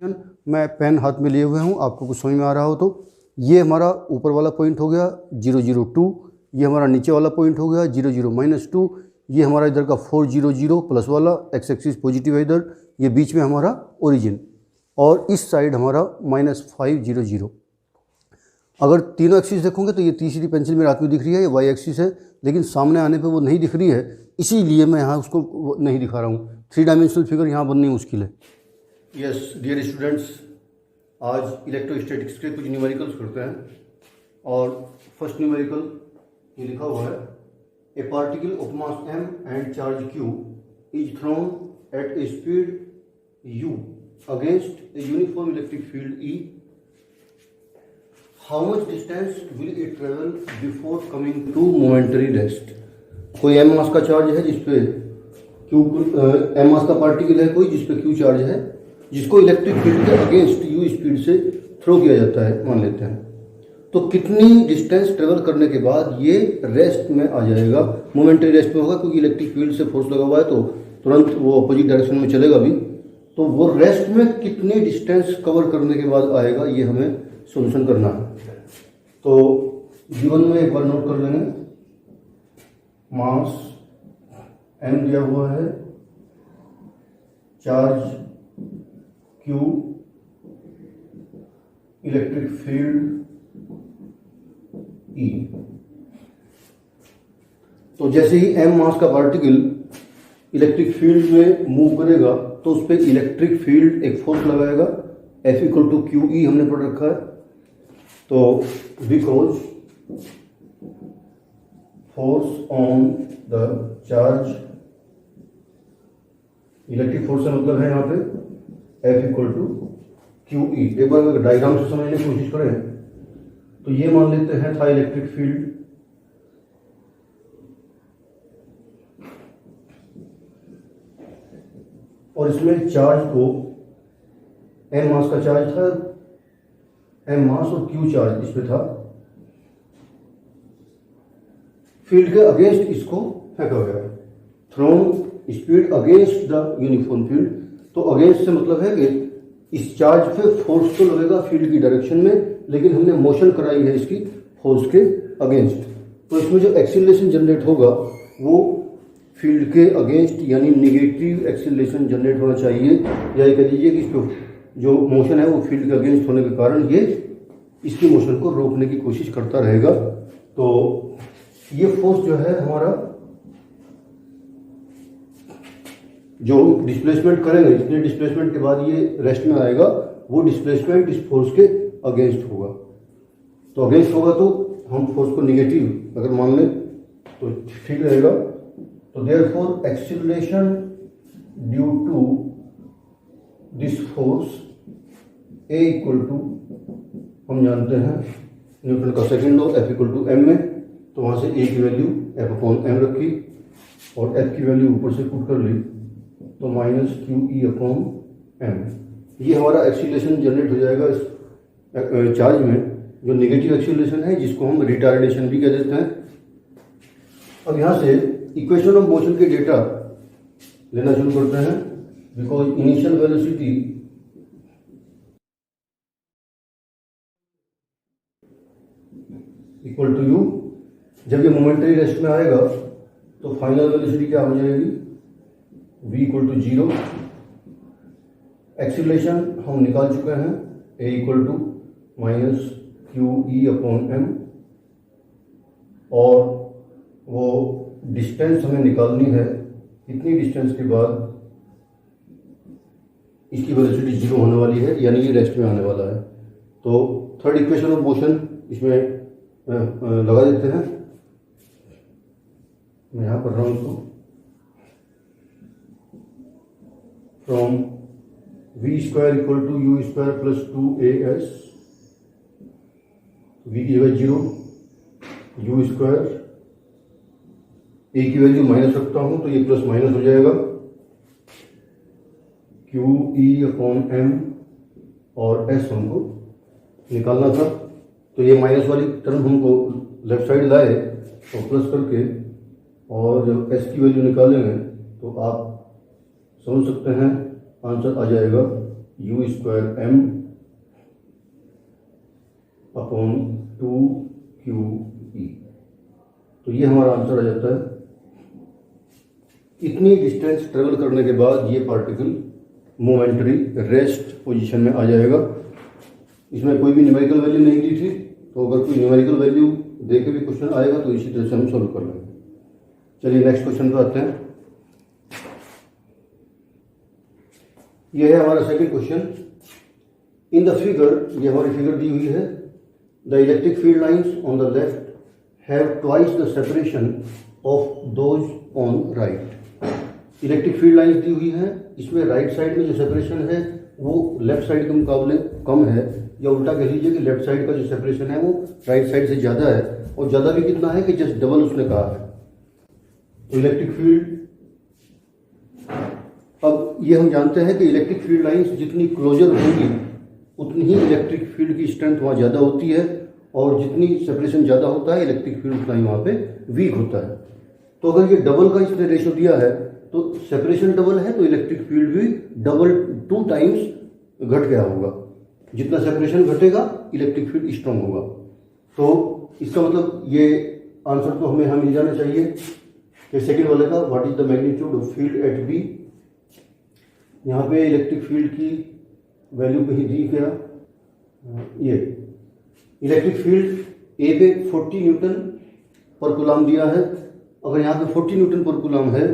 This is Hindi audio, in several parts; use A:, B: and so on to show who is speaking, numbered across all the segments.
A: मैं पेन हाथ में लिए हुए हूँ, आपको कुछ समझ में आ रहा हो तो ये हमारा ऊपर वाला पॉइंट हो गया 002, ये हमारा नीचे वाला पॉइंट हो गया 00-2, ये हमारा इधर का 400 प्लस वाला एक्स एक्सिस पॉजिटिव है इधर, ये बीच में हमारा ओरिजिन, और इस साइड हमारा -500। अगर तीनों एक्सिस देखोगे तो ये तीसरी पेंसिल मेरे हाथ में दिख रही है, ये वाई एक्सिस है, लेकिन सामने आने पे वो नहीं दिख रही है, इसीलिए मैं यहाँ उसको नहीं दिखा रहा हूँ। 3 डायमेंशनल फिगर यहाँ बननी मुश्किल है। यस डियर स्टूडेंट्स, आज इलेक्ट्रोस्टैटिक्स के कुछ न्यूमेरिकल्स करते हैं, और फर्स्ट न्यूमेरिकल ये लिखा हुआ है, a particle of mass m and charge q is thrown at a speed u against a uniform electric field E. How much distance will it travel before coming to momentary rest? कोई m मास का चार्ज है जिसपे q m मास का पार्टिकल है कोई जिसपे q चार्ज है, जिसको इलेक्ट्रिक फील्ड के अगेंस्ट u स्पीड से थ्रो किया जाता है मान लेते हैं, तो कितनी डिस्टेंस ट्रेवल करने के बाद ये रेस्ट में आ जाएगा, मोमेंटरी रेस्ट में होगा, क्योंकि इलेक्ट्रिक फील्ड से फोर्स लगा हुआ है तो तुरंत वो अपोजिट डायरेक्शन में चलेगा भी, तो वो रेस्ट में कितनी डिस्टेंस कवर करने के बाद आएगा, ये हमें सोल्यूशन करना है। तो जीवन में एक बार नोट कर लेंगे, मास m दिया हुआ है, charge q, electric field E। तो जैसे ही m मास का पार्टिकल इलेक्ट्रिक फील्ड में मूव करेगा तो उस पर इलेक्ट्रिक फील्ड एक फोर्स लगाएगा, F = QE हमने पढ़ रखा है। तो because force on the charge, electric force का मतलब है यहाँ पे F = QE। एक बार अगर डायग्राम से समझने की कोशिश करें तो ये मान लेते हैं था इलेक्ट्रिक फील्ड, और इसमें चार्ज को m मास का चार्ज था, m मास और q चार्ज इस पे था, फील्ड के अगेंस्ट इसको फेंका गया, thrown speed against the uniform field. तो अगेंस्ट से मतलब है कि इस चार्ज पे फोर्स तो लगेगा फील्ड की डायरेक्शन में, लेकिन हमने मोशन कराई है इसकी फोर्स के अगेंस्ट, तो इसमें जो एक्सीलरेशन जनरेट होगा वो फील्ड के अगेंस्ट यानी निगेटिव एक्सीलरेशन जनरेट होना चाहिए, या ये कह दीजिए कि इसको जो मोशन है वो फील्ड के अगेंस्ट होने के कारण ये इसकी मोशन को रोकने की कोशिश करता रहेगा। तो ये फोर्स जो है हमारा जो डिस्प्लेसमेंट करेंगे, इतने डिस्प्लेसमेंट के बाद ये रेस्ट में आएगा, वो डिस्प्लेसमेंट इस फोर्स के अगेंस्ट होगा। तो अगेंस्ट होगा तो हम फोर्स को निगेटिव अगर मान लें तो ठीक रहेगा। तो therefore acceleration due to this force A = हम जानते हैं न्यूटन का सेकंड लॉ, F = m में, तो वहाँ से A की वैल्यू F/m रखी और F की वैल्यू ऊपर से पुट कर ली, तो -QE/m। ये हमारा एक्सीलरेशन जनरेट हो जाएगा इस चार्ज में, जो नेगेटिव एक्सीलरेशन है जिसको हम रिटार्डेशन भी कह देते हैं। अब यहाँ से इक्वेशन ऑफ मोशन के डेटा लेना शुरू करते हैं, because initial velocity equal to u, जब ये मोमेंटरी रेस्ट में आएगा तो फाइनल वेलोसिटी क्या हो जाएगी, v = 0। एक्सीलरेशन हम निकाल चुके हैं, A = -QE/m, और वो डिस्टेंस हमें निकालनी है, इतनी डिस्टेंस के बाद इसकी वेलोसिटी 0 होने वाली है, यानी ये रेस्ट में आने वाला है। तो थर्ड इक्वेशन ऑफ मोशन इसमें लगा देते हैं, मैं यहाँ कर रहा हूँ इसको, from v² = u² + 2as, v की जगह 0, u², a की वैल्यू माइनस रखता हूं तो ये प्लस माइनस हो जाएगा, QE/m, और s हमको निकालना था, तो ये माइनस वाली टर्म हमको लेफ्ट साइड लाए तो प्लस करके, और जब s की वैल्यू निकालेंगे तो आप समझ सकते हैं आंसर आ जाएगा you square M upon 2QE। तो ये हमारा आंसर आ जाता है। इतनी डिस्टेंस ट्रेवल करने के बाद ये पार्टिकल मोमेंटरी रेस्ट पोजीशन में आ जाएगा। इसमें कोई भी न्यूमेरिकल वैल्यू नहीं दी थी, तो अगर कोई न्यूमेरिकल वैल्यू दे के भी क्वेश्चन आएगा तो इसी तरह से हम सॉल्व कर लेंगे। चलिए नेक्स्ट क्वेश्चन पे आते हैं। यह है हमारा second question. In the figure, ये हमारी फिगर दी हुई है, the electric field lines on the left have twice the separation of those on right. Electric field lines दी हुई है, इसमें राइट साइड में जो सेपरेशन है वो लेफ्ट साइड के मुकाबले कम है, या उल्टा कह लीजिए कि लेफ्ट साइड का जो सेपरेशन है वो राइट साइड से ज़्यादा है, और ज़्यादा भी कितना है कि जस्ट डबल उसने कहा है। तो इलेक्ट्रिक फील्ड, अब ये हम जानते हैं कि इलेक्ट्रिक फील्ड लाइंस जितनी क्लोजर होंगी उतनी ही इलेक्ट्रिक फील्ड की स्ट्रेंथ वहाँ ज़्यादा होती है, और जितनी सेपरेशन ज़्यादा होता है इलेक्ट्रिक फील्ड उतना ही वहाँ पे वीक होता है। तो अगर ये डबल का इसने रेशो दिया है तो सेपरेशन डबल है तो इलेक्ट्रिक फील्ड भी डबल 2 टाइम्स घट गया होगा। जितना सेपरेशन घटेगा इलेक्ट्रिक फील्ड स्ट्रांग होगा। तो इसका मतलब ये आंसर तो हमें मिल जाना चाहिए कि सेकंड वाले का, what is the magnitude of field at B. यहाँ पे इलेक्ट्रिक फील्ड की वैल्यू कहीं दी क्या, ये इलेक्ट्रिक फील्ड ए पे 40 न्यूटन पर कूलम दिया है। अगर यहाँ पे 40 न्यूटन पर कूलम है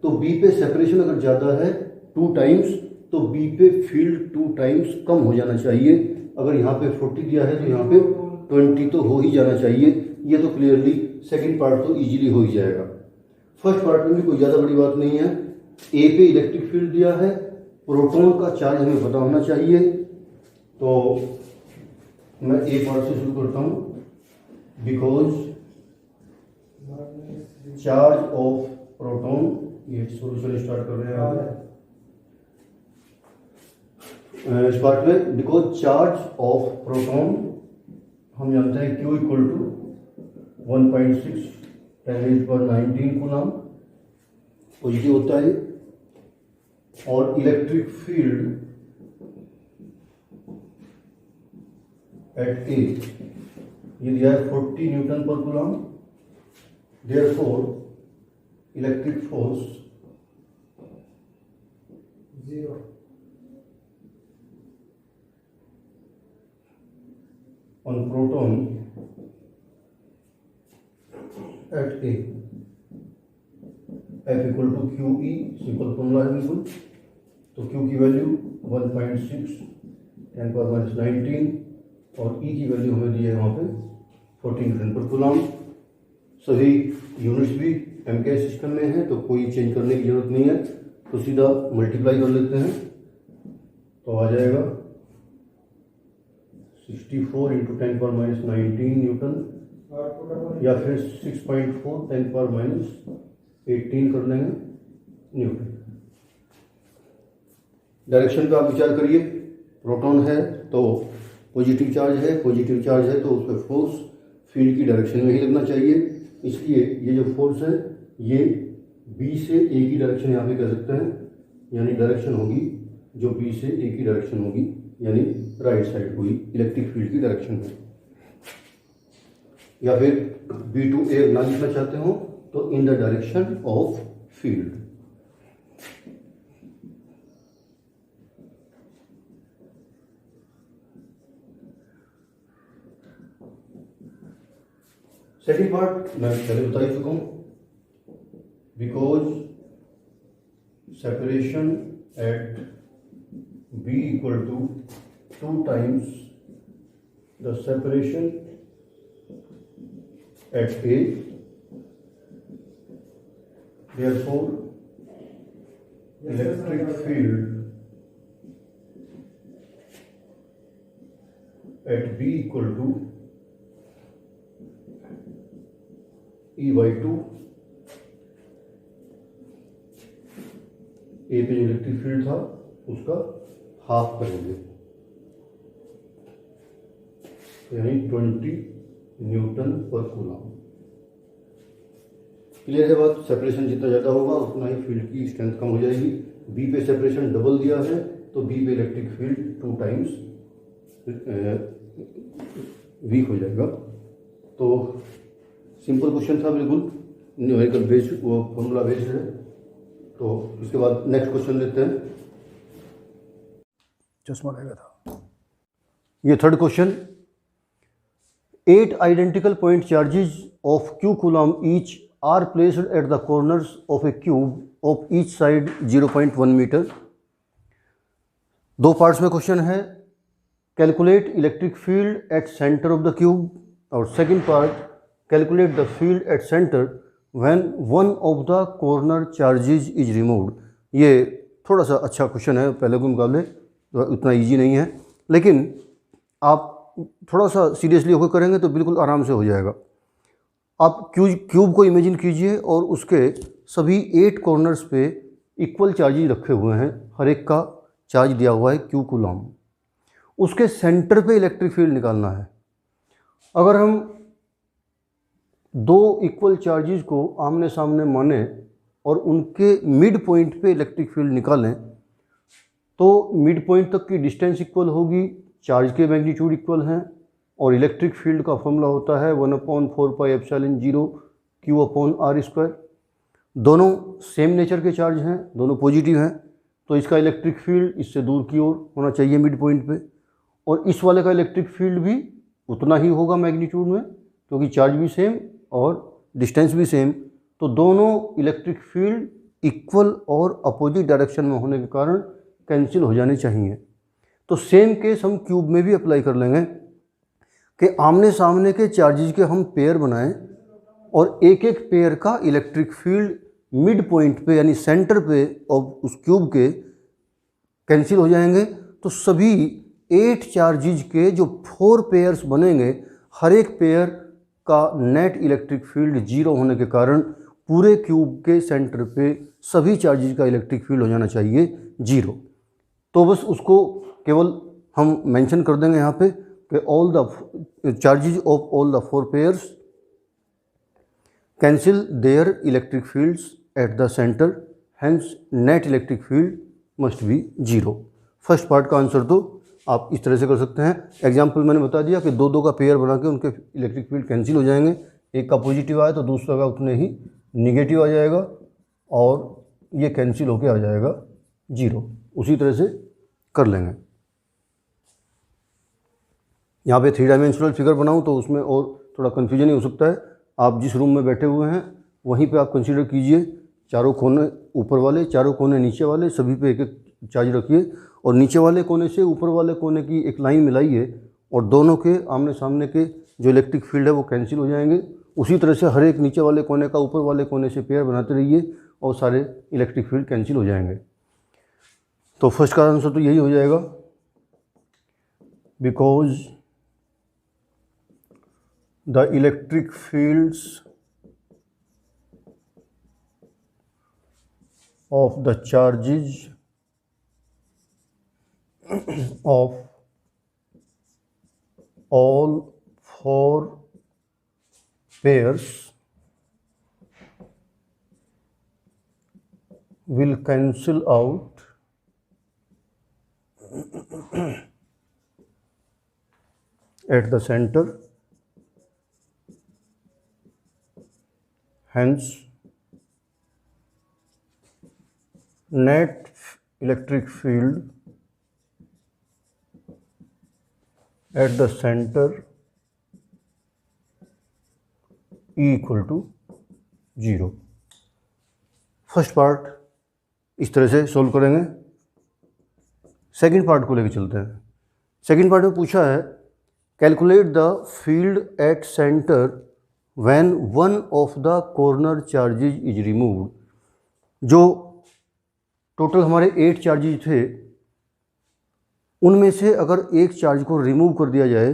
A: तो बी पे सेपरेशन अगर ज़्यादा है 2 टाइम्स, तो बी पे फील्ड 2 टाइम्स कम हो जाना चाहिए। अगर यहाँ पे 40 दिया है तो यहाँ पे 20 तो हो ही जाना चाहिए। ये तो क्लियरली सेकंड पार्ट तो इजीली हो ही जाएगा। फर्स्ट पार्ट में भी कोई ज़्यादा बड़ी बात नहीं है। ए पे इलेक्ट्रिक फील्ड दिया है, प्रोटॉन का चार्ज हमें पता होना चाहिए। तो मैं ए पार्ट से शुरू करता हूँ। बिकॉज चार्ज ऑफ प्रोटॉन, ये सोल्यूशन स्टार्ट कर रहे हैं इस पार्ट में। बिकॉज चार्ज ऑफ प्रोटॉन हम जानते हैं Q equal to 1.6 10⁻⁹ coulomb positive होता है, और इलेक्ट्रिक फील्ड एट ए ये दिया है 40 न्यूटन पर coulomb. Therefore electric force 0 on proton at A, F equal to QE, simple formula है बिल्कुल। तो Q की वैल्यू 1.6 10⁻⁹ और E की वैल्यू हमें दी है वहाँ पे 14 न्यूटन पर कूलम। सभी यूनिट्स भी एम के सिस्टम में है तो कोई चेंज करने की जरूरत नहीं है, तो सीधा मल्टीप्लाई कर लेते हैं तो आ जाएगा 64 × 10⁻⁹ न्यूटन, या फिर 6.4 10⁻18 कर लेंगे न्यूटन। डायरेक्शन पे आप विचार करिए। प्रोटॉन है तो पॉजिटिव चार्ज है तो उस पर फोर्स फील्ड की डायरेक्शन में ही लगना चाहिए। इसलिए ये जो फोर्स है ये बी से ए की डायरेक्शन यहाँ पे कह सकते हैं, यानी डायरेक्शन होगी जो बी से ए की डायरेक्शन होगी, यानी राइट साइड हुई इलेक्ट्रिक फील्ड की डायरेक्शन में। या फिर बी टू ए ना लिखना चाहते हो तो in the direction of field. Second part मैं पहले बता ही चुका हूं। Because separation at B equal to 2 times the separation at A, therefore electric field at B equal to E/2। ए पे जो इलेक्ट्रिक फील्ड था उसका हाफ करेंगे, यानी 20 न्यूटन पर कूलम। क्लियर है बात। सेपरेशन जितना ज़्यादा होगा उतना ही फील्ड की स्ट्रेंथ कम हो जाएगी। बी पे सेपरेशन डबल दिया है तो बी पे इलेक्ट्रिक फील्ड 2 टाइम्स वीक हो जाएगा। तो सिंपल क्वेश्चन था, बिल्कुल न्यूमेरिकल बेस्ड, वो फॉर्मूला बेस्ड है। तो इसके बाद नेक्स्ट क्वेश्चन लेते हैं। चश्मा रहेगा था। ये third question, 8 identical point charges of q coulomb each are placed at the corners of a cube of each side 0.1 metre. दो पार्ट्स में क्वेश्चन है, calculate electric field at centre of the cube, और second part calculate the field at centre when one of the corner charges is removed. ये थोड़ा सा अच्छा क्वेश्चन है, पहले के मुकाबले तो उतना इजी नहीं है, लेकिन आप थोड़ा सा सीरियसली होकर करेंगे तो बिल्कुल आराम से हो जाएगा। आप क्यूब को इमेजिन कीजिए और उसके सभी 8 कॉर्नर्स पे इक्वल चार्जेज रखे हुए हैं, हर एक का चार्ज दिया हुआ है q कूलॉम। उसके सेंटर पे इलेक्ट्रिक फील्ड निकालना है। अगर हम दो इक्वल चार्जेज को आमने सामने माने और उनके मिड पॉइंट पे इलेक्ट्रिक फील्ड निकालें तो मिड पॉइंट तक की डिस्टेंस इक्वल होगी, चार्ज के मैग्नीट्यूड इक्वल हैं, और इलेक्ट्रिक फील्ड का फॉर्मूला होता है 1/4πε0 q/r²। दोनों सेम नेचर के चार्ज हैं, दोनों पॉजिटिव हैं, तो इसका इलेक्ट्रिक फील्ड इससे दूर की ओर होना चाहिए मिड पॉइंट पे, और इस वाले का इलेक्ट्रिक फील्ड भी उतना ही होगा मैग्नीट्यूड में, क्योंकि चार्ज भी सेम और डिस्टेंस भी सेम। तो दोनों इलेक्ट्रिक फील्ड इक्वल और अपोजिट डायरेक्शन में होने के कारण कैंसिल हो जाने चाहिए। तो सेम केस हम क्यूब में भी अप्लाई कर लेंगे कि आमने सामने के चार्जेज के हम पेयर बनाएं और एक एक पेयर का इलेक्ट्रिक फील्ड मिड पॉइंट पे यानी सेंटर पे और उस क्यूब के कैंसिल हो जाएंगे। तो सभी 8 चार्जेज के जो 4 पेयर्स बनेंगे, हर एक पेयर का नेट इलेक्ट्रिक फील्ड 0 होने के कारण पूरे क्यूब के सेंटर पे सभी चार्जेज का इलेक्ट्रिक फील्ड हो जाना चाहिए 0। तो बस उसको केवल हम मेंशन कर देंगे यहाँ पे कि all the charges of all the 4 pairs cancel their electric fields at the centre, hence net electric field must be 0। First part का आंसर तो आप इस तरह से कर सकते हैं। एग्जाम्पल मैंने बता दिया कि दो का पेयर बना के उनके इलेक्ट्रिक फील्ड कैंसिल हो जाएंगे, एक का पॉजिटिव आया तो दूसरा का उतने ही निगेटिव आ जाएगा और ये कैंसिल होके आ जाएगा 0। उसी तरह से कर लेंगे। यहाँ पे 3 डायमेंशनल फिगर बनाऊँ तो उसमें और थोड़ा कन्फ्यूजन ही हो सकता है। आप जिस रूम में बैठे हुए हैं वहीं पे आप कंसीडर कीजिए, चारों कोने ऊपर वाले, चारों कोने नीचे वाले, सभी पे एक एक चार्ज रखिए और नीचे वाले कोने से ऊपर वाले कोने की एक लाइन मिलाइए और दोनों के आमने सामने के जो इलेक्ट्रिक फील्ड है वो कैंसिल हो जाएंगे। उसी तरह से हर एक नीचे वाले कोने का ऊपर वाले कोने से पेयर बनाते रहिए और सारे इलेक्ट्रिक फील्ड कैंसिल हो जाएंगे। तो फर्स्ट का आंसर तो यही हो जाएगा, because the electric fields of the charges of all 4 pairs will cancel out at the center, hence net electric field at the center E equal to 0। First part इस तरह से सोल्व करेंगे। सेकंड पार्ट को लेकर चलते हैं। सेकंड पार्ट में पूछा है calculate the field at centre when one of the corner charges is removed. जो टोटल हमारे 8 चार्जेज थे उनमें से अगर एक चार्ज को रिमूव कर दिया जाए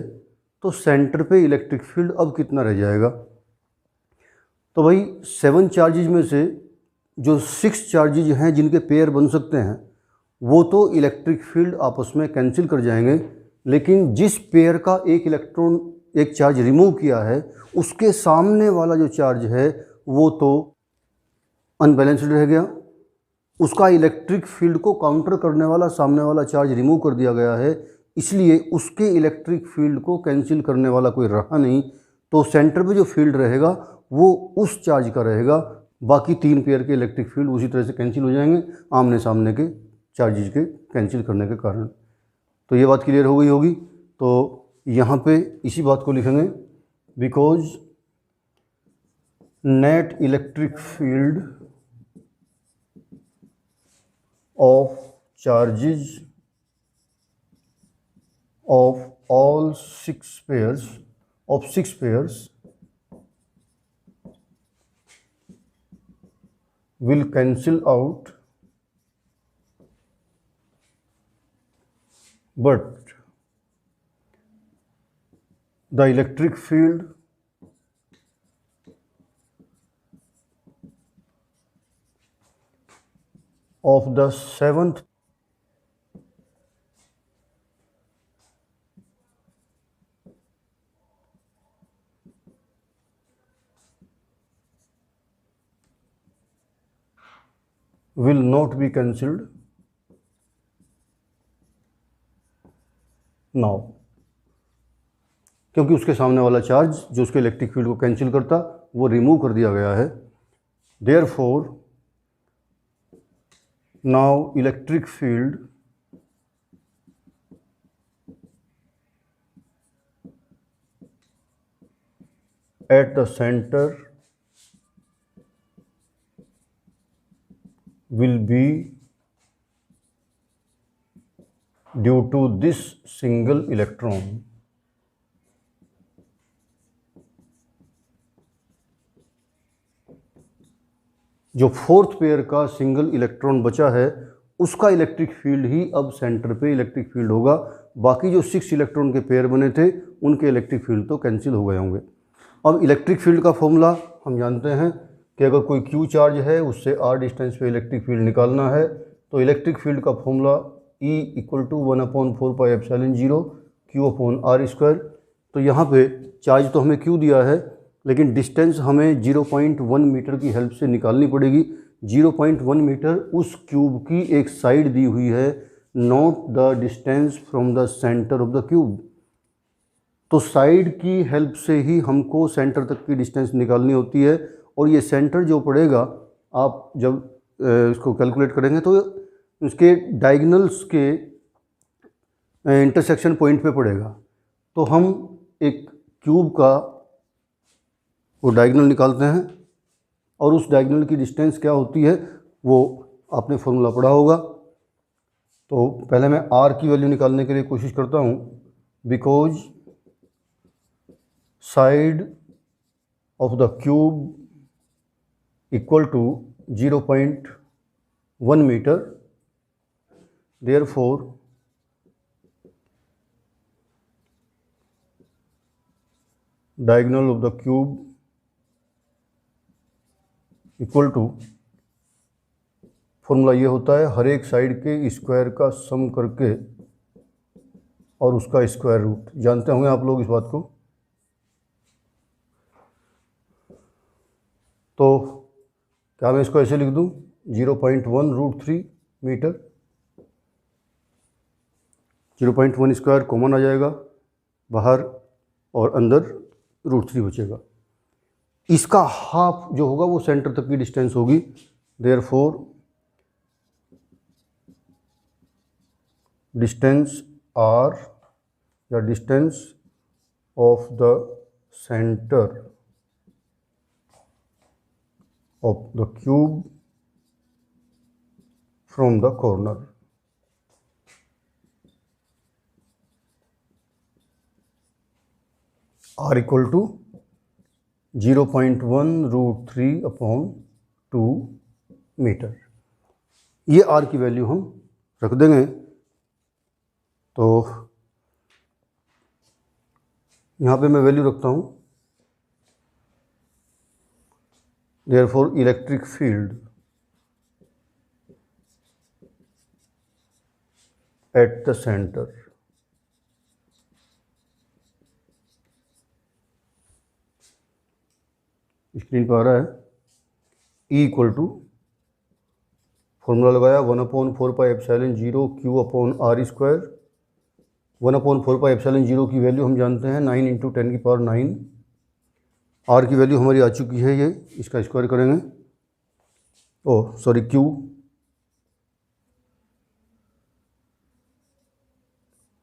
A: तो सेंटर पे इलेक्ट्रिक फील्ड अब कितना रह जाएगा। तो भाई 7 चार्जेज में से जो 6 चार्जेज हैं जिनके पेयर बन सकते हैं वो तो इलेक्ट्रिक फील्ड आपस में कैंसिल कर जाएंगे, लेकिन जिस पेयर का एक चार्ज रिमूव किया है उसके सामने वाला जो चार्ज है वो तो अनबैलेंस्ड रह गया। उसका इलेक्ट्रिक फील्ड को काउंटर करने वाला सामने वाला चार्ज रिमूव कर दिया गया है, इसलिए उसके इलेक्ट्रिक फील्ड को कैंसिल करने वाला कोई रहा नहीं। तो सेंटर पे जो फील्ड रहेगा वो उस चार्ज का रहेगा, बाकी 3 पेयर के इलेक्ट्रिक फील्ड उसी तरह से कैंसिल हो जाएंगे आमने सामने के चार्जेज के कैंसिल करने के कारण। तो ये बात क्लियर हो गई होगी। तो यहाँ पे इसी बात को लिखेंगे, because net electric field of charges of all 6 pairs will cancel out, but the electric field of the 7th will not be cancelled now, क्योंकि उसके सामने वाला चार्ज जो उसके इलेक्ट्रिक फील्ड को कैंसिल करता वो रिमूव कर दिया गया है। Therefore now electric field at the center will be due to this single electron. जो 4th पेयर का सिंगल इलेक्ट्रॉन बचा है उसका इलेक्ट्रिक फील्ड ही अब सेंटर पे इलेक्ट्रिक फील्ड होगा, बाकी जो 6 इलेक्ट्रॉन के पेयर बने थे उनके इलेक्ट्रिक फील्ड तो कैंसिल हो गए होंगे। अब इलेक्ट्रिक फील्ड का फॉर्मूला हम जानते हैं कि अगर कोई क्यू चार्ज है उससे r डिस्टेंस पे इलेक्ट्रिक फील्ड निकालना है तो इलेक्ट्रिक फील्ड का फॉर्मूला E = 1/4πε0 Q/r²। तो यहाँ पे चार्ज तो हमें Q दिया है लेकिन डिस्टेंस हमें 0.1 मीटर की हेल्प से निकालनी पड़ेगी। 0.1 मीटर उस क्यूब की एक साइड दी हुई है, not the distance from the centre of the cube. तो साइड की हेल्प से ही हमको सेंटर तक की डिस्टेंस निकालनी होती है, और ये सेंटर जो पड़ेगा आप जब इसको कैलकुलेट करेंगे तो उसके डायगोनल्स के इंटरसेक्शन पॉइंट पे पड़ेगा। तो हम एक क्यूब का वो डायगोनल निकालते हैं और उस डायगोनल की डिस्टेंस क्या होती है वो आपने फॉर्मूला पढ़ा होगा। तो पहले मैं r की वैल्यू निकालने के लिए कोशिश करता हूँ। Because side of the cube equal to 0.1 metre, therefore diagonal of the cube equal to, formula ये होता है हर एक साइड के स्क्वायर का सम करके और उसका स्क्वायर रूट। जानते होंगे आप लोग इस बात को। तो क्या मैं इसको ऐसे लिख दूं, 0.1√3 मीटर, 0.1 स्क्वायर कॉमन आ जाएगा बाहर और अंदर √3 बचेगा। इसका हाफ जो होगा वो सेंटर तक की डिस्टेंस होगी। देयरफॉर डिस्टेंस r या distance of the centre of the cube from the corner r equal to 0.1√3/2 metre. ये r की वैल्यू हम रख देंगे। तो यहाँ पे मैं वैल्यू रखता हूँ, therefore electric field at the center screen पर आ रहा है, E = फॉर्मूला लगाया 1/4πε0 Q/r²। 1/4πε0 की वैल्यू हम जानते हैं 9 × 10⁹। r की वैल्यू हमारी आ चुकी है, ये इसका स्क्वायर करेंगे, Q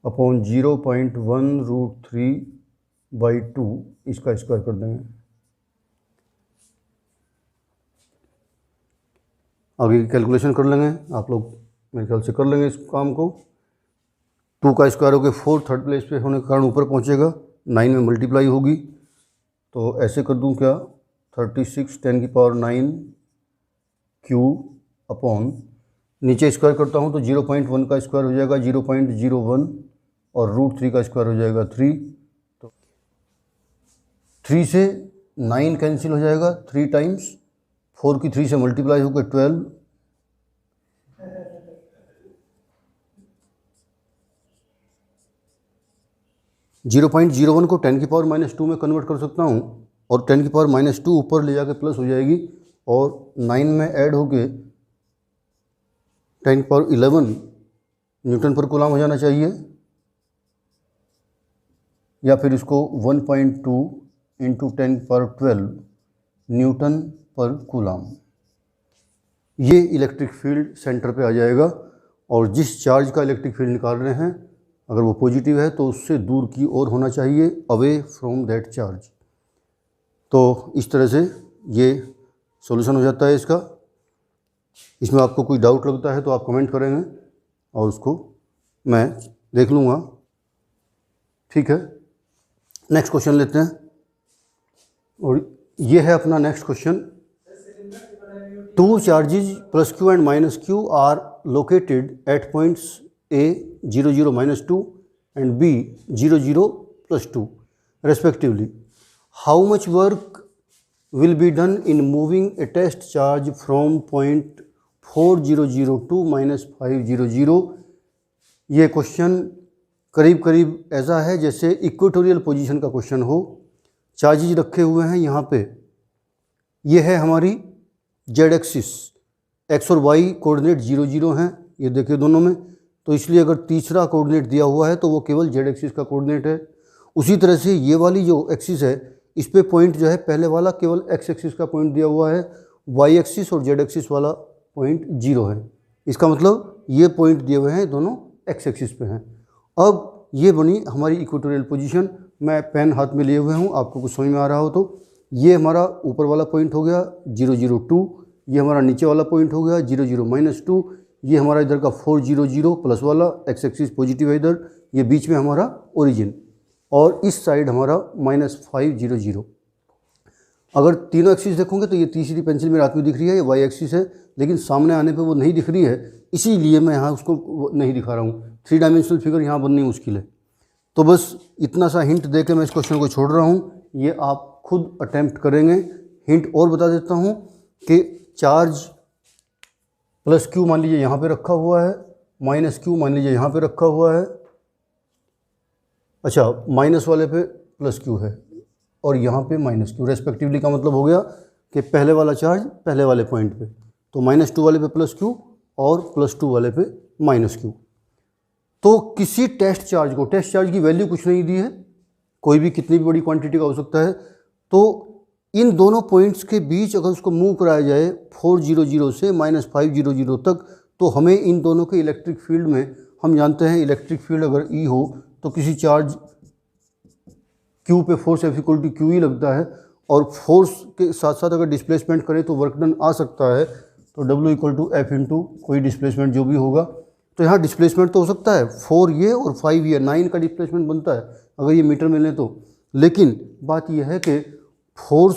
A: अपॉन 0.1√3/2 इसका स्क्वायर कर देंगे। आगे की कैलकुलेशन कर लेंगे, आप लोग मेरे ख्याल से कर लेंगे इस काम को। 2 का स्क्वायर होकर 4 थर्ड प्लेस पे होने के कारण ऊपर पहुंचेगा, 9 में मल्टीप्लाई होगी, तो ऐसे कर दूं क्या 36 10⁹ Q अपॉन नीचे स्क्वायर करता हूं तो 0.1 का स्क्वायर हो जाएगा 0.01 और √3 का स्क्वायर हो जाएगा 3। तो 3 से 9 कैंसिल हो जाएगा 3 टाइम्स, 4 की 3 से मल्टीप्लाई होकर 12, 0.01 को 10⁻² में कन्वर्ट कर सकता हूँ और 10⁻² ऊपर ले जाके प्लस हो जाएगी और 9 में ऐड होके 10⁻11 न्यूटन पर कूलम हो जाना चाहिए, या फिर इसको 1.2 × 10⁻12 न्यूटन पर कूलम। ये इलेक्ट्रिक फील्ड सेंटर पे आ जाएगा और जिस चार्ज का इलेक्ट्रिक फील्ड निकाल रहे हैं अगर वो पॉजिटिव है तो उससे दूर की ओर होना चाहिए, अवे फ्रॉम दैट चार्ज। तो इस तरह से ये सॉल्यूशन हो जाता है इसका। इसमें आपको कोई डाउट लगता है तो आप कमेंट करेंगे और उसको मैं देख लूँगा, ठीक है। नेक्स्ट क्वेश्चन लेते हैं और ये है अपना next question. 2 charges +Q and -Q are located at points A 0 0 -2 and B 0 0 +2 respectively. How much work will be done in moving a test charge from point 4002 -500? ये क्वेश्चन करीब करीब ऐसा है जैसे इक्वेटोरियल पोजीशन का क्वेश्चन हो। चार्जेज रखे हुए हैं यहाँ पे, ये है हमारी जेड एक्सिस, एक्स और वाई कोऑर्डिनेट 0 0 हैं, ये देखिए दोनों में, तो इसलिए अगर तीसरा कोऑर्डिनेट दिया हुआ है तो वो केवल जेड एक्सिस का कोऑर्डिनेट है। उसी तरह से ये वाली जो एक्सिस है इस पे पॉइंट जो है पहले वाला केवल एक्स एक्सिस का पॉइंट दिया हुआ है, वाई एक्सिस और जेड एक्सिस वाला पॉइंट 0 है। इसका मतलब ये पॉइंट दिए हुए हैं दोनों एक्स एक्सिस पे हैं। अब ये बनी हमारी इक्वेटोरियल पोजीशन। मैं पेन हाथ में लिए हुए हूँ, आपको कुछ समझ में आ रहा हो तो ये हमारा ऊपर वाला पॉइंट हो गया 0 0 2, ये हमारा नीचे वाला पॉइंट हो गया 0 0 -2, ये हमारा इधर का 4 0 0 प्लस वाला एक्स एक्सिस पॉजिटिव है इधर, ये बीच में हमारा ओरिजिन और इस साइड हमारा -5 0 0। अगर तीनों एक्सिस देखोगे तो ये तीसरी पेंसिल मेरे हाथ में दिख रही है, ये वाई एक्सिस है, लेकिन सामने आने पे वो नहीं दिख रही है, इसीलिए मैं यहाँ उसको नहीं दिखा रहा हूँ। 3 डायमेंशनल फिगर यहाँ बननी मुश्किल है। तो बस इतना सा हिंट दे के मैं इस क्वेश्चन को छोड़ रहा हूँ, ये आप खुद अटेम्प्ट करेंगे। हिंट और बता देता हूँ कि चार्ज +Q मान लीजिए यहाँ पे रखा हुआ है, -Q मान लीजिए यहाँ पे रखा हुआ है, अच्छा माइनस वाले पे +Q है और यहाँ पे -Q रेस्पेक्टिवली, का मतलब हो गया कि पहले वाला चार्ज पहले वाले पॉइंट पे, तो -2 वाले पे +Q और +2 वाले पे -Q। तो किसी टेस्ट चार्ज को, टेस्ट चार्ज की वैल्यू कुछ नहीं दी है, कोई भी कितनी भी बड़ी क्वांटिटी का हो सकता है, तो इन दोनों पॉइंट्स के बीच अगर उसको मूव कराया जाए 400 से -500 तक, तो हमें इन दोनों के इलेक्ट्रिक फील्ड में, हम जानते हैं इलेक्ट्रिक फील्ड अगर E हो तो किसी चार्ज Q पे फोर्स F=Q ही लगता है, और फोर्स के साथ साथ अगर डिस्प्लेसमेंट करें तो वर्क डन आ सकता है, तो W=F × कोई डिस्प्लेसमेंट जो भी होगा। तो यहाँ डिस्प्लेसमेंट तो हो सकता है 4 ये और 5 ये, 9 का डिस्प्लेसमेंट बनता है अगर ये मीटर में लें तो। लेकिन बात यह है कि फोर्स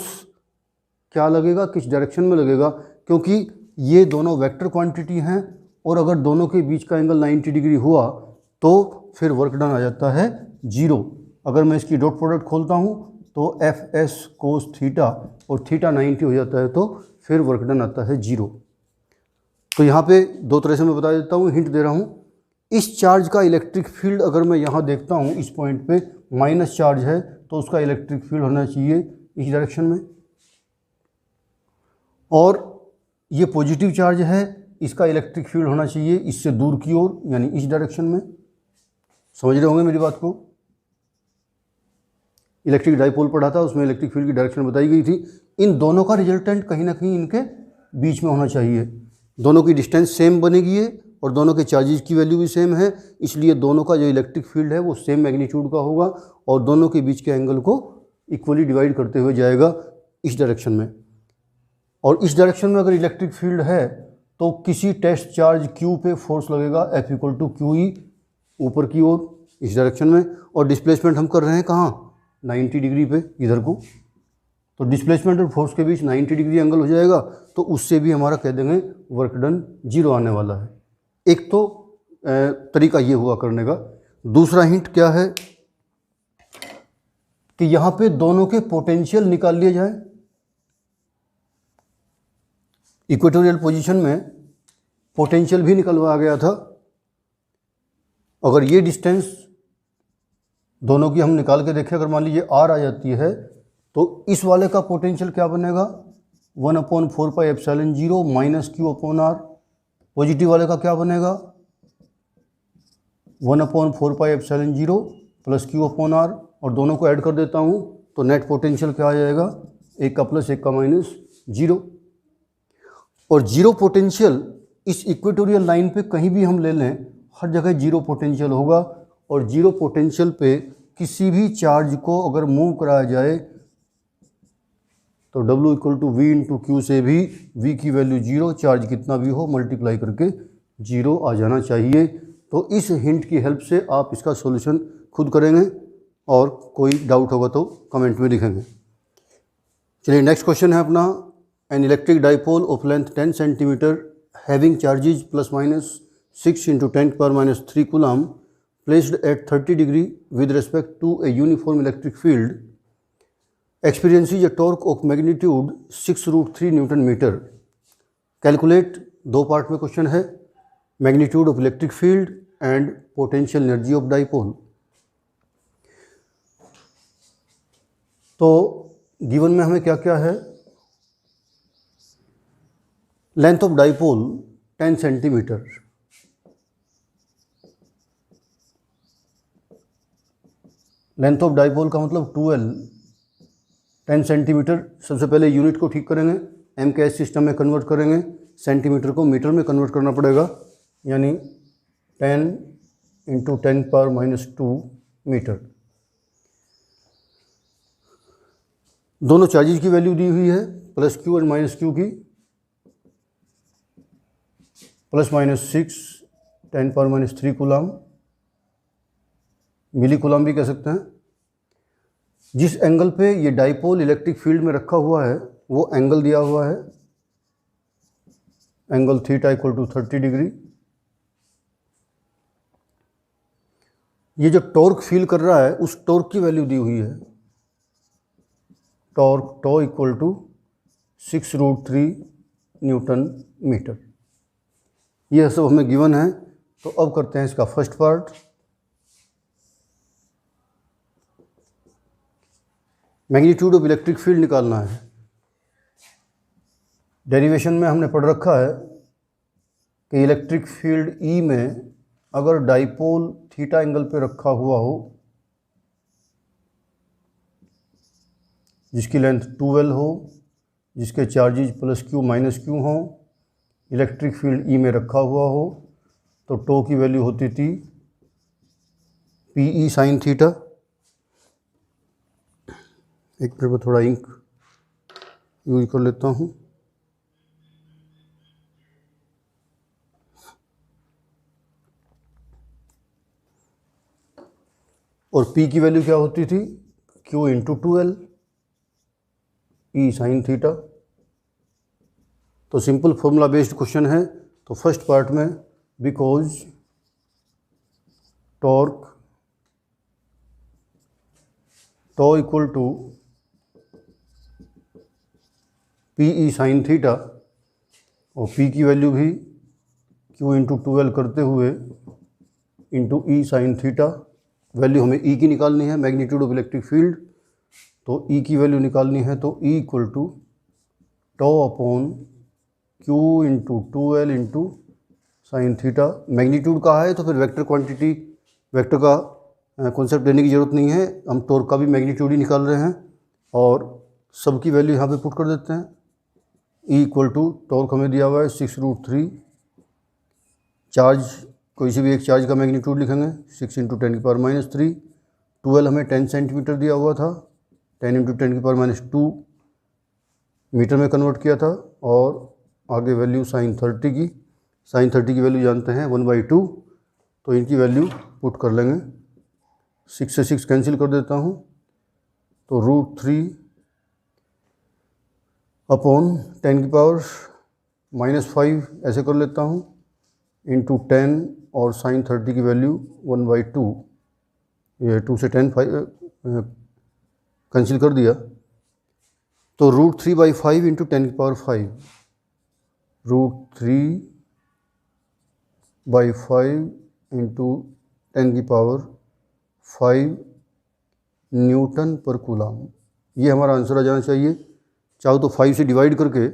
A: क्या लगेगा, किस डायरेक्शन में लगेगा, क्योंकि ये दोनों वेक्टर क्वांटिटी हैं और अगर दोनों के बीच का एंगल 90 डिग्री हुआ तो फिर वर्क डन आ जाता है 0। अगर मैं इसकी डॉट प्रोडक्ट खोलता हूँ तो Fs cos थीटा और थीटा 90 हो जाता है, तो फिर वर्क डन आता है 0। तो यहाँ पे दो तरह से मैं बता देता हूँ, हिंट दे रहा हूँ। इस चार्ज का इलेक्ट्रिक फील्ड अगर मैं यहाँ देखता हूँ, इस पॉइंट पे माइनस चार्ज है तो उसका इलेक्ट्रिक फील्ड होना चाहिए इस डायरेक्शन में, और ये पॉजिटिव चार्ज है इसका इलेक्ट्रिक फील्ड होना चाहिए इससे दूर की ओर, यानी इस डायरेक्शन में। समझ रहे होंगे मेरी बात को। इलेक्ट्रिक डाइपोल पढ़ा था, उसमें इलेक्ट्रिक फील्ड की डायरेक्शन बताई गई थी। इन दोनों का रिजल्टेंट कहीं ना कहीं इनके बीच में होना चाहिए। दोनों की डिस्टेंस सेम बनेगी है और दोनों के चार्जेस की वैल्यू भी सेम है, इसलिए दोनों का जो इलेक्ट्रिक फील्ड है वो सेम मैग्नीट्यूड का होगा और दोनों के बीच के एंगल को इक्वली डिवाइड करते हुए जाएगा इस डायरेक्शन में। और इस डायरेक्शन में अगर इलेक्ट्रिक फील्ड है तो किसी टेस्ट चार्ज Q पे फोर्स लगेगा F = QE ऊपर की ओर इस डायरेक्शन में। और डिस्प्लेसमेंट हम कर रहे हैं कहाँ, 90 डिग्री पे इधर को। तो डिस्प्लेसमेंट और फोर्स के बीच 90 डिग्री एंगल हो जाएगा, तो उससे भी हमारा कह देंगे वर्क डन 0 आने वाला है। एक तो तरीका ये हुआ करने का। दूसरा हिंट क्या है कि यहाँ पे दोनों के पोटेंशियल निकाल लिए जाए। इक्वेटोरियल पोजीशन में पोटेंशियल भी निकलवाया गया था। अगर ये डिस्टेंस दोनों की हम निकाल के देखें, अगर मान लीजिए r आ जाती है तो इस वाले का पोटेंशियल क्या बनेगा, 1/4πε0 -Q/r। पॉजिटिव वाले का क्या बनेगा, 1/4πε0 + Q/r। और दोनों को ऐड कर देता हूँ तो नेट पोटेंशियल क्या आ जाएगा, एक का प्लस एक का माइनस 0। और जीरो पोटेंशियल इस इक्वेटोरियल लाइन पे कहीं भी हम ले लें, हर जगह जीरो पोटेंशियल होगा। और जीरो पोटेंशियल पे किसी भी चार्ज को अगर मूव कराया जाए तो W = V × Q से भी V की वैल्यू 0, चार्ज कितना भी हो मल्टीप्लाई करके 0 आ जाना चाहिए। तो इस हिंट की हेल्प से आप इसका सॉल्यूशन खुद करेंगे और कोई डाउट होगा तो कमेंट में लिखेंगे। चलिए नेक्स्ट क्वेश्चन है अपना, an electric dipole of length 10 centimetre having charges ±6 × 10⁻³ coulomb placed at 30 degree with respect to a uniform electric field experiences a torque of magnitude 6√3 Newton meter. Calculate, दो पार्ट में क्वेश्चन है, magnitude of electric field and potential energy of dipole. तो गिवन में हमें क्या क्या है, length of dipole 10 centimetre, length of dipole का मतलब 2L, 10 सेंटीमीटर। सबसे पहले यूनिट को ठीक करेंगे, MKS सिस्टम में कन्वर्ट करेंगे, सेंटीमीटर को मीटर में कन्वर्ट करना पड़ेगा, यानी 10 × 10⁻² मीटर। दोनों चार्जेज की वैल्यू दी हुई है, +Q और -Q की, ±6 10⁻³ कूलम, मिली कूलम भी कह सकते हैं। जिस एंगल पे ये डाइपोल इलेक्ट्रिक फील्ड में रखा हुआ है वो एंगल दिया हुआ है, एंगल θ = 30 डिग्री। ये जो टॉर्क फील कर रहा है उस टॉर्क की वैल्यू दी हुई है, टॉर्क τ = 6√3 न्यूटन मीटर। ये सब हमें गिवन है। तो अब करते हैं इसका first part. Magnitude of electric field निकालना है। डेरिवेशन में हमने पढ़ रखा है कि इलेक्ट्रिक फील्ड E में अगर डाइपोल θ एंगल पे रखा हुआ हो, जिसकी लेंथ 2L हो, जिसके चार्जेज +Q -Q हो, इलेक्ट्रिक फील्ड E में रखा हुआ हो, तो टो की वैल्यू होती थी PE sin θ। एक मिनट में थोड़ा इंक यूज कर लेता हूँ। और P की वैल्यू क्या होती थी, Q × 2L E sin θ। तो सिंपल फॉर्मूला बेस्ड क्वेश्चन है। तो फर्स्ट पार्ट में बिकॉज टॉर्क τ = PE sin θ और P की वैल्यू भी Q × 2L करते हुए × E sin θ। वैल्यू हमें E की निकालनी है, मैग्नीट्यूड ऑफ इलेक्ट्रिक फील्ड। तो E की वैल्यू निकालनी है तो E = τ/2L Q into 2L into sine theta. Magnitude कहा है तो फिर वेक्टर क्वांटिटी, वेक्टर का कॉन्सेप्ट देने की ज़रूरत नहीं है, हम टॉर्क का भी मैग्नीट्यूड ही निकाल रहे हैं और सबकी वैल्यू यहाँ पे पुट कर देते हैं। E इक्वल टू टॉर्क हमें दिया हुआ है 6√3, चार्ज कोई भी एक चार्ज का मैग्नीट्यूड लिखेंगे 6 इंटू 10⁻³ 12 हमें 10 सेंटीमीटर दिया हुआ था, 10 इंटू 10⁻² मीटर में कन्वर्ट किया था। और आगे वैल्यू साइन 30 की, साइन 30 की वैल्यू जानते हैं 1/2, तो इनकी वैल्यू पुट कर लेंगे। 6 से 6 कैंसिल कर देता हूँ, तो √3 अपॉन 10⁻⁻5 ऐसे कर लेता हूँ इंटू 10 और साइन 30 की वैल्यू 1/2, ये 2 से 10 कैंसिल कर दिया, तो √3/5 इंटू 10⁵, √3/5 इंटू 10⁵ न्यूटन पर कूलम। ये हमारा आंसर आ जाना चाहिए। चाहो तो 5 से डिवाइड करके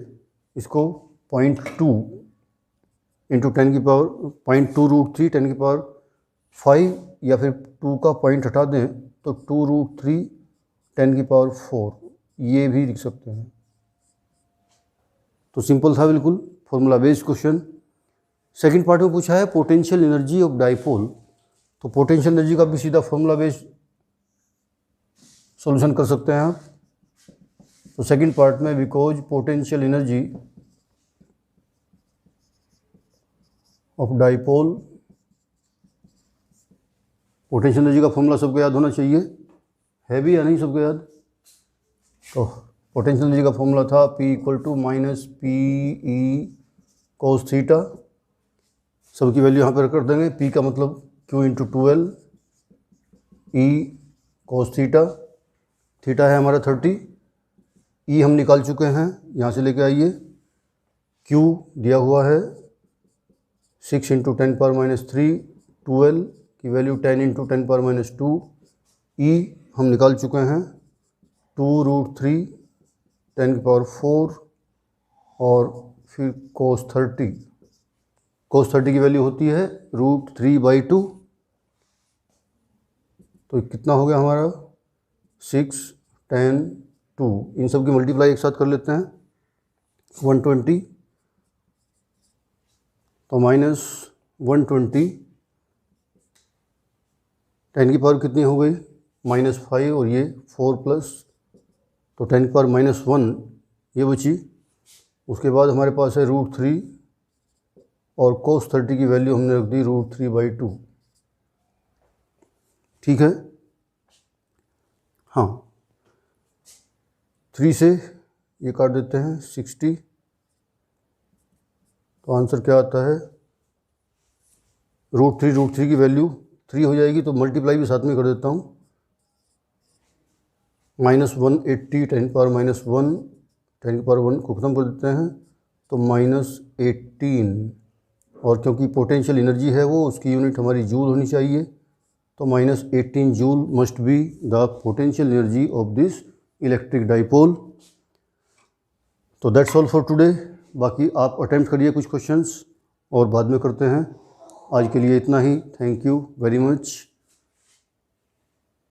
A: इसको 0.2 इंटू 0.2 √3 10⁵, या फिर 2 का पॉइंट हटा दें तो 2√3 10⁴, ये भी लिख सकते हैं। तो सिंपल था बिल्कुल, formula based question. Second part में पूछा है पोटेंशियल एनर्जी ऑफ डाइपोल, तो पोटेंशियल एनर्जी का भी सीधा फॉर्मूला बेस्ड सॉल्यूशन कर सकते हैं आप। तो सेकंड पार्ट में because potential energy of dipole, potential energy का फॉर्मूला सबको याद होना चाहिए, है भी या नहीं सबको याद? तो पोटेंशियल एनर्जी का फॉर्मूला था P equal to -PE cos theta. सबकी वैल्यू यहाँ पर कर देंगे। P का मतलब Q into 2L, E cos theta, theta है हमारा 30, E हम निकाल चुके हैं, यहाँ से लेके आइए। Q दिया हुआ है 6 इंटू 10⁻3, 2L की वैल्यू 10 इंटू 10⁻², E हम निकाल चुके हैं 2√3 10⁴, और फिर cos 30, cos 30 की वैल्यू होती है √3/2, तो कितना हो गया हमारा 6 10 2, इन सब की मल्टीप्लाई एक साथ कर लेते हैं 120, तो -120 10 की पावर कितनी हो गई -5, और ये 4 प्लस, तो 10⁻⁻1 ये बची। उसके बाद हमारे पास है √3 और cos 30 की वैल्यू हमने रख दी √3/2। ठीक है, हाँ 3 से ये काट देते हैं 60, तो आंसर क्या आता है √3 की वैल्यू 3 हो जाएगी, तो मल्टीप्लाई भी साथ में कर देता हूँ, -180 10⁻⁻1 10⁻1 को ख़त्म कर देते हैं, तो -18, और क्योंकि पोटेंशियल एनर्जी है वो, उसकी यूनिट हमारी जूल होनी चाहिए, तो -18 joule must be the potential energy of this electric dipole. तो दैट्स ऑल फॉर टुडे। बाकी आप अटेम्प्ट करिए कुछ क्वेश्चंस और बाद में करते हैं। आज के लिए इतना ही। Thank you very much.